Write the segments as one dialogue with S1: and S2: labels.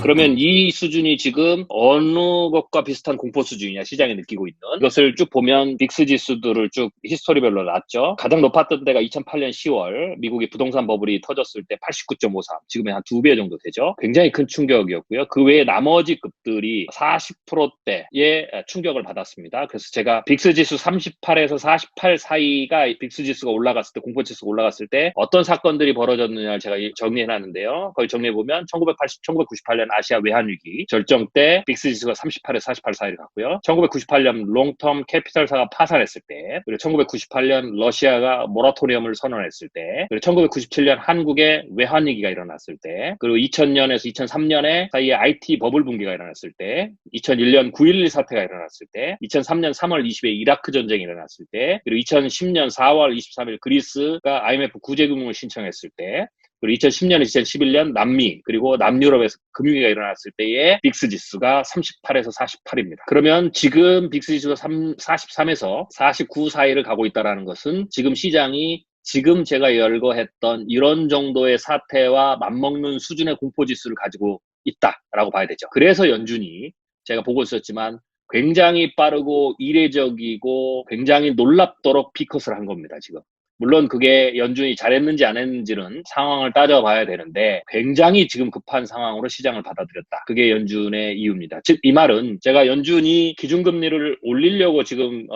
S1: 그러면 이 수준이 지금 어느 것과 비슷한 공포 수준이냐 시장이 느끼고 있는 이것을 쭉 보면 빅스 지수들을 쭉 히스토리별로 놨죠. 가장 높았던 때가 2008년 10월 미국의 부동산 버블이 터졌을 때 89.53, 지금의 한 2배 정도 되죠. 굉장히 큰 충격이었고요. 그 외에 나머지 급들이 40%대의 충격을 받았습니다. 그래서 제가 빅스 지수 38에서 48 사이가 빅스 지수가 올라갔을 때, 공포 지수가 올라갔을 때 어떤 사건들이 벌어졌느냐를 제가 정리해놨는데요. 거기 정리해보면 1998년 아시아 외환위기 절정 때 빅스 지수가 38에서 48 사이를 갔고요. 1998년 롱텀 캐피털사가 파산했을 때, 그리고 1998년 러시아가 모라토리엄을 선언했을 때, 그리고 1997년 한국에 외환위기가 일어났을 때, 그리고 2000년에서 2003년에 사이에 IT 버블 붕괴가 일어났을 때, 2001년 9.11 사태가 일어났을 때, 2003년 3월 20일 이라크 전쟁이 일어났을 때, 그리고 2010년 4월 23일 그리스가 IMF 구제금융을 신청했을 때, 그리고 2010년, 2011년 남미, 그리고 남유럽에서 금융위기가 일어났을 때의 빅스 지수가 38에서 48입니다. 그러면 지금 빅스 지수가 43에서 49 사이를 가고 있다는 것은 지금 시장이 지금 제가 열거했던 이런 정도의 사태와 맞먹는 수준의 공포지수를 가지고 있다라고 봐야 되죠. 그래서 연준이 제가 보고 있었지만 굉장히 빠르고 이례적이고 굉장히 놀랍도록 피컷을 한 겁니다, 지금. 물론 그게 연준이 잘했는지 안 했는지는 상황을 따져봐야 되는데 굉장히 지금 급한 상황으로 시장을 받아들였다. 그게 연준의 이유입니다. 즉 이 말은 제가 연준이 기준금리를 올리려고 지금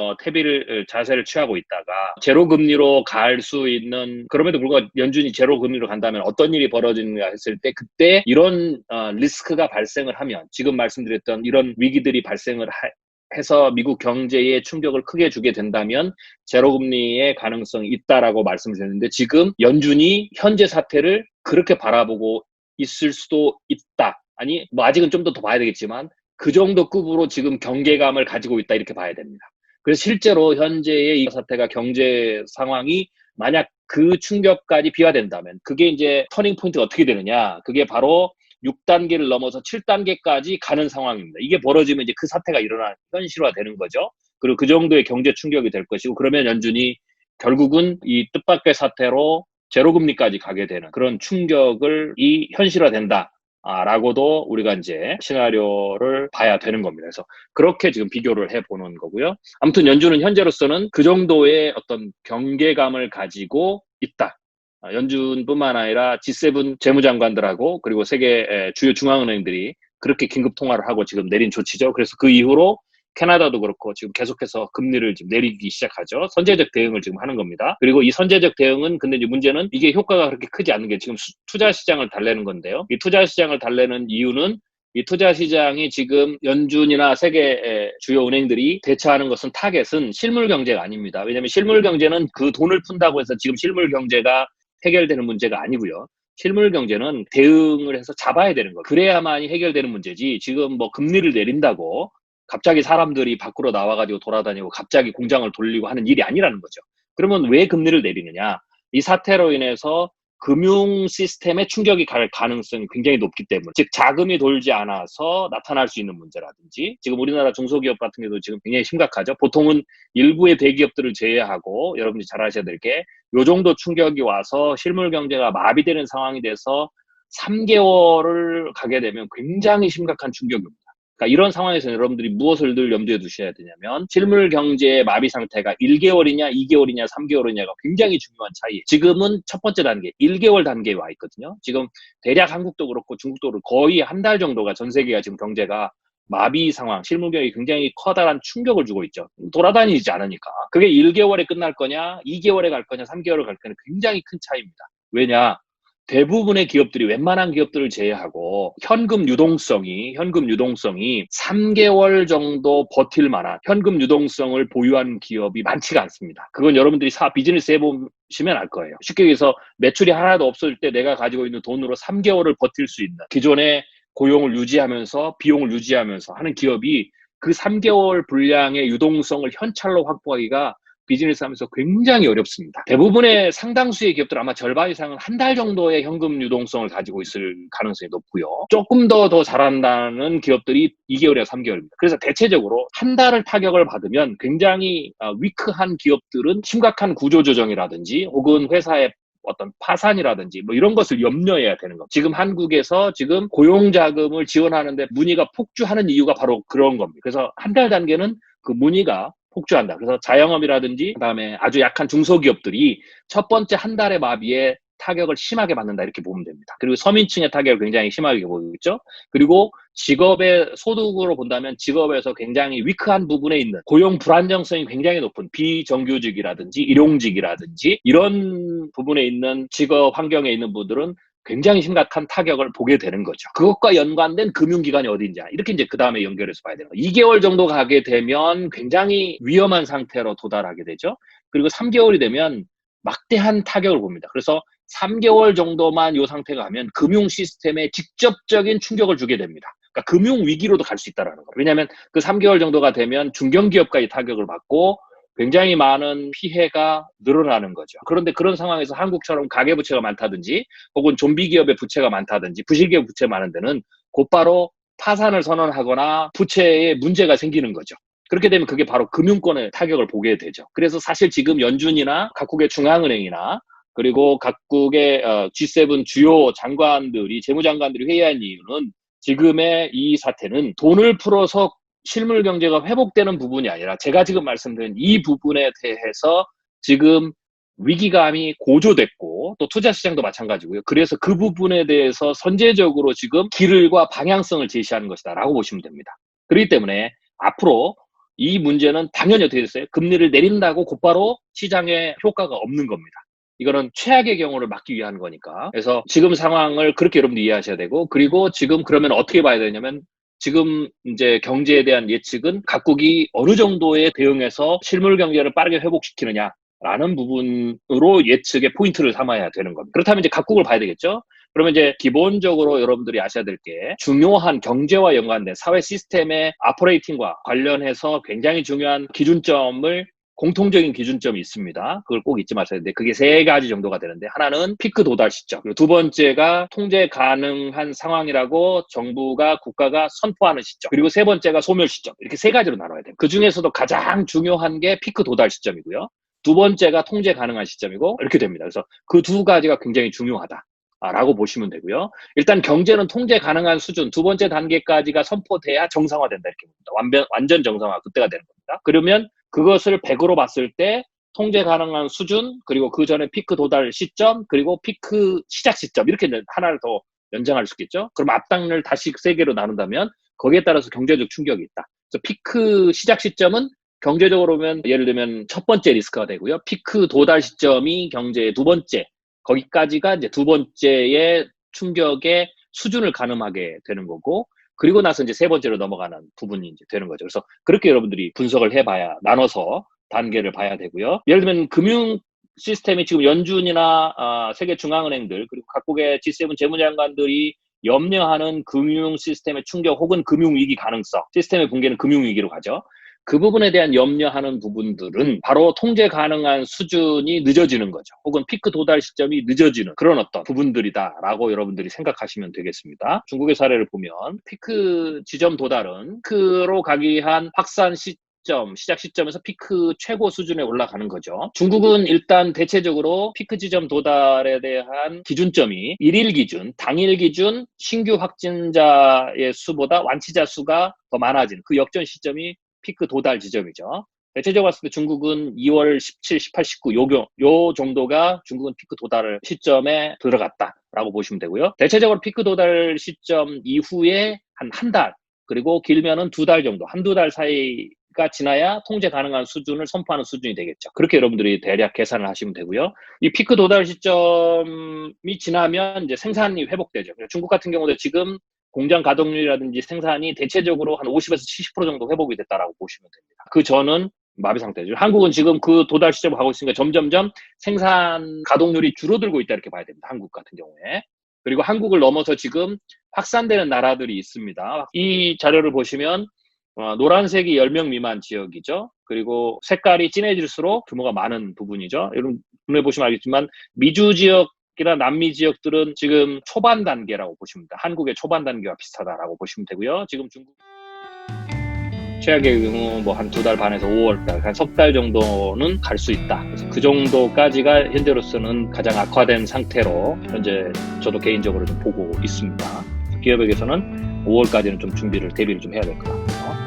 S1: 자세를 취하고 있다가 제로금리로 갈 수 있는, 그럼에도 불구하고 연준이 제로금리로 간다면 어떤 일이 벌어지는가 했을 때 그때 이런 리스크가 발생을 하면 지금 말씀드렸던 이런 위기들이 발생을 해서 미국 경제에 충격을 크게 주게 된다면 제로금리의 가능성이 있다라고 말씀을 드렸는데 지금 연준이 현재 사태를 그렇게 바라보고 있을 수도 있다. 아니 뭐 아직은 좀 더 봐야 되겠지만 그 정도 급으로 지금 경계감을 가지고 있다, 이렇게 봐야 됩니다. 그래서 실제로 현재의 이 사태가 경제 상황이 만약 그 충격까지 비화된다면 그게 이제 터닝 포인트가 어떻게 되느냐, 그게 바로 6단계를 넘어서 7단계까지 가는 상황입니다. 이게 벌어지면 이제 그 사태가 현실화되는 거죠. 그리고 그 정도의 경제 충격이 될 것이고, 그러면 연준이 결국은 이 뜻밖의 사태로 제로금리까지 가게 되는 그런 충격을 현실화된다. 라고도 우리가 이제 시나리오를 봐야 되는 겁니다. 그래서 그렇게 지금 비교를 해보는 거고요. 아무튼 연준은 현재로서는 그 정도의 어떤 경계감을 가지고 있다. 연준뿐만 아니라 G7 재무장관들하고 그리고 세계 주요 중앙은행들이 그렇게 긴급 통화를 하고 지금 내린 조치죠. 그래서 그 이후로 캐나다도 그렇고 지금 계속해서 금리를 지금 내리기 시작하죠. 선제적 대응을 지금 하는 겁니다. 그리고 이 선제적 대응은 근데 이제 문제는 이게 효과가 그렇게 크지 않는 게 지금 투자 시장을 달래는 건데요. 이 투자 시장을 달래는 이유는 이 투자 시장이 지금 연준이나 세계 주요 은행들이 대처하는 것은 타겟은 실물 경제가 아닙니다. 왜냐하면 실물 경제는 그 돈을 푼다고 해서 지금 실물 경제가 해결되는 문제가 아니고요. 실물 경제는 대응을 해서 잡아야 되는 거예요. 그래야만이 해결되는 문제지 지금 뭐 금리를 내린다고 갑자기 사람들이 밖으로 나와가지고 돌아다니고 갑자기 공장을 돌리고 하는 일이 아니라는 거죠. 그러면 왜 금리를 내리느냐? 이 사태로 인해서 금융 시스템에 충격이 갈 가능성이 굉장히 높기 때문에, 즉 자금이 돌지 않아서 나타날 수 있는 문제라든지, 지금 우리나라 중소기업 같은 경우도 지금 굉장히 심각하죠. 보통은 일부의 대기업들을 제외하고 여러분들이 잘 아셔야 될 게 요 정도 충격이 와서 실물 경제가 마비되는 상황이 돼서 3개월을 가게 되면 굉장히 심각한 충격입니다. 그러니까 이런 상황에서 여러분들이 무엇을 늘 염두에 두셔야 되냐면 실물 경제의 마비 상태가 1개월이냐 2개월이냐 3개월이냐가 굉장히 중요한 차이. 지금은 첫 번째 단계 1개월 단계에 와 있거든요. 지금 대략 한국도 그렇고 중국도 그렇고 거의 한 달 정도가 전 세계가 지금 경제가 마비 상황, 실물 경제에 굉장히 커다란 충격을 주고 있죠. 돌아다니지 않으니까. 그게 1개월에 끝날 거냐 2개월에 갈 거냐 3개월에 갈 거냐 굉장히 큰 차이입니다. 왜냐? 대부분의 기업들이, 웬만한 기업들을 제외하고 현금 유동성이 3개월 정도 버틸 만한 현금 유동성을 보유한 기업이 많지가 않습니다. 그건 여러분들이 비즈니스 해보시면 알 거예요. 쉽게 얘기해서 매출이 하나도 없을 때 내가 가지고 있는 돈으로 3개월을 버틸 수 있는, 기존의 고용을 유지하면서 비용을 유지하면서 하는 기업이 그 3개월 분량의 유동성을 현찰로 확보하기가 비즈니스 하면서 굉장히 어렵습니다. 대부분의 상당수의 기업들 아마 절반 이상은 한 달 정도의 현금 유동성을 가지고 있을 가능성이 높고요. 조금 더 잘한다는 기업들이 2개월에서 3개월입니다. 그래서 대체적으로 한 달을 타격을 받으면 굉장히 위크한 기업들은 심각한 구조조정이라든지 혹은 회사의 어떤 파산이라든지 뭐 이런 것을 염려해야 되는 겁니다. 지금 한국에서 지금 고용자금을 지원하는데 문의가 폭주하는 이유가 바로 그런 겁니다. 그래서 한 달 단계는 그 문의가 폭주한다. 그래서 자영업이라든지 그다음에 아주 약한 중소기업들이 첫 번째 한 달의 마비에 타격을 심하게 받는다 이렇게 보면 됩니다. 그리고 서민층의 타격을 굉장히 심하게 보고 있죠. 그리고 직업의 소득으로 본다면 직업에서 굉장히 위크한 부분에 있는 고용 불안정성이 굉장히 높은 비정규직이라든지 일용직이라든지 이런 부분에 있는 직업 환경에 있는 분들은 굉장히 심각한 타격을 보게 되는 거죠. 그것과 연관된 금융기관이 어디인지 이렇게 이제 그 다음에 연결해서 봐야 되는 거예요. 2개월 정도 가게 되면 굉장히 위험한 상태로 도달하게 되죠. 그리고 3개월이 되면 막대한 타격을 봅니다. 그래서 3개월 정도만 이 상태가 가면 금융 시스템에 직접적인 충격을 주게 됩니다. 그러니까 금융 위기로도 갈 수 있다는 거예요. 왜냐하면 그 3개월 정도가 되면 중견기업까지 타격을 받고 굉장히 많은 피해가 늘어나는 거죠. 그런데 그런 상황에서 한국처럼 가계부채가 많다든지 혹은 좀비 기업의 부채가 많다든지 부실기업 부채 많은 데는 곧바로 파산을 선언하거나 부채에 문제가 생기는 거죠. 그렇게 되면 그게 바로 금융권의 타격을 보게 되죠. 그래서 사실 지금 연준이나 각국의 중앙은행이나 그리고 각국의 G7 주요 장관들이 재무장관들이 회의한 이유는 지금의 이 사태는 돈을 풀어서 실물 경제가 회복되는 부분이 아니라 제가 지금 말씀드린 이 부분에 대해서 지금 위기감이 고조됐고 또 투자 시장도 마찬가지고요. 그래서 그 부분에 대해서 선제적으로 지금 길과 방향성을 제시하는 것이다 라고 보시면 됩니다. 그렇기 때문에 앞으로 이 문제는 당연히 어떻게 됐어요? 금리를 내린다고 곧바로 시장에 효과가 없는 겁니다. 이거는 최악의 경우를 막기 위한 거니까. 그래서 지금 상황을 그렇게 여러분들 이해하셔야 되고, 그리고 지금 그러면 어떻게 봐야 되냐면 지금 이제 경제에 대한 예측은 각국이 어느 정도에 대응해서 실물 경제를 빠르게 회복시키느냐라는 부분으로 예측의 포인트를 삼아야 되는 겁니다. 그렇다면 이제 각국을 봐야 되겠죠? 그러면 이제 기본적으로 여러분들이 아셔야 될 게 중요한 경제와 연관된 사회 시스템의 아퍼레이팅과 관련해서 굉장히 중요한 기준점을 공통적인 기준점이 있습니다. 그걸 꼭 잊지 마셔야 되는데 그게 3가지 정도가 되는데 하나는 피크 도달 시점, 그리고 두 번째가 통제 가능한 상황이라고 정부가 국가가 선포하는 시점, 그리고 세 번째가 소멸 시점. 이렇게 3가지로 나눠야 돼요. 그 중에서도 가장 중요한 게 피크 도달 시점이고요. 두 번째가 통제 가능한 시점이고 이렇게 됩니다. 그래서 그 2가지가 굉장히 중요하다 라고 보시면 되고요. 일단 경제는 통제 가능한 수준 두 번째 단계까지가 선포돼야 정상화된다 이렇게 봅니다. 완전 정상화 그때가 되는 겁니다. 그러면 그것을 100으로 봤을 때 통제 가능한 수준, 그리고 그 전에 피크 도달 시점, 그리고 피크 시작 시점 이렇게 하나를 더 연장할 수 있겠죠. 그럼 앞단을 다시 3개로 나눈다면 거기에 따라서 경제적 충격이 있다. 그래서 피크 시작 시점은 경제적으로 보면 예를 들면 첫 번째 리스크가 되고요. 피크 도달 시점이 경제의 두 번째, 거기까지가 이제 두 번째의 충격의 수준을 가늠하게 되는 거고, 그리고 나서 이제 세 번째로 넘어가는 부분이 이제 되는 거죠. 그래서 그렇게 여러분들이 분석을 해봐야, 나눠서 단계를 봐야 되고요. 예를 들면 금융 시스템이 지금 연준이나 세계 중앙은행들 그리고 각국의 G7 재무장관들이 염려하는 금융 시스템의 충격 혹은 금융위기 가능성, 시스템의 붕괴는 금융위기로 가죠. 그 부분에 대한 염려하는 부분들은 바로 통제 가능한 수준이 늦어지는 거죠. 혹은 피크 도달 시점이 늦어지는 그런 어떤 부분들이다라고 여러분들이 생각하시면 되겠습니다. 중국의 사례를 보면 피크 지점 도달은 피크로 가기 위한 확산 시작 시점에서 피크 최고 수준에 올라가는 거죠. 중국은 일단 대체적으로 피크 지점 도달에 대한 기준점이 일일 기준, 당일 기준 신규 확진자의 수보다 완치자 수가 더 많아지는 그 역전 시점이 피크 도달 지점이죠. 대체적으로 봤을 때 중국은 2월 17, 18, 19 요 정도가 중국은 피크 도달 시점에 들어갔다라고 보시면 되고요. 대체적으로 피크 도달 시점 이후에 한 달, 그리고 길면은 2달 정도, 한두 달 사이가 지나야 통제 가능한 수준을 선포하는 수준이 되겠죠. 그렇게 여러분들이 대략 계산을 하시면 되고요. 이 피크 도달 시점이 지나면 이제 생산이 회복되죠. 중국 같은 경우도 지금 공장 가동률이라든지 생산이 대체적으로 한 50에서 70% 정도 회복이 됐다라고 보시면 됩니다. 그 전은 마비 상태죠. 한국은 지금 그 도달 시점을 가고 있으니까 점점점 생산 가동률이 줄어들고 있다 이렇게 봐야 됩니다. 한국 같은 경우에. 그리고 한국을 넘어서 지금 확산되는 나라들이 있습니다. 이 자료를 보시면 노란색이 10명 미만 지역이죠. 그리고 색깔이 진해질수록 규모가 많은 부분이죠. 여러분 눈에 보시면 알겠지만 미주 지역 이나 남미 지역들은 지금 초반 단계라고 보시면 됩니다. 한국의 초반 단계와 비슷하다라고 보시면 되고요. 지금 중국 최악의 경우 뭐 한 2달 반에서 5월달, 한 석 달 정도는 갈 수 있다. 그래서 그 정도까지가 현재로서는 가장 악화된 상태로 현재 저도 개인적으로 좀 보고 있습니다. 기업에게서는 5월까지는 좀 대비를 좀 해야 될 것 같아요.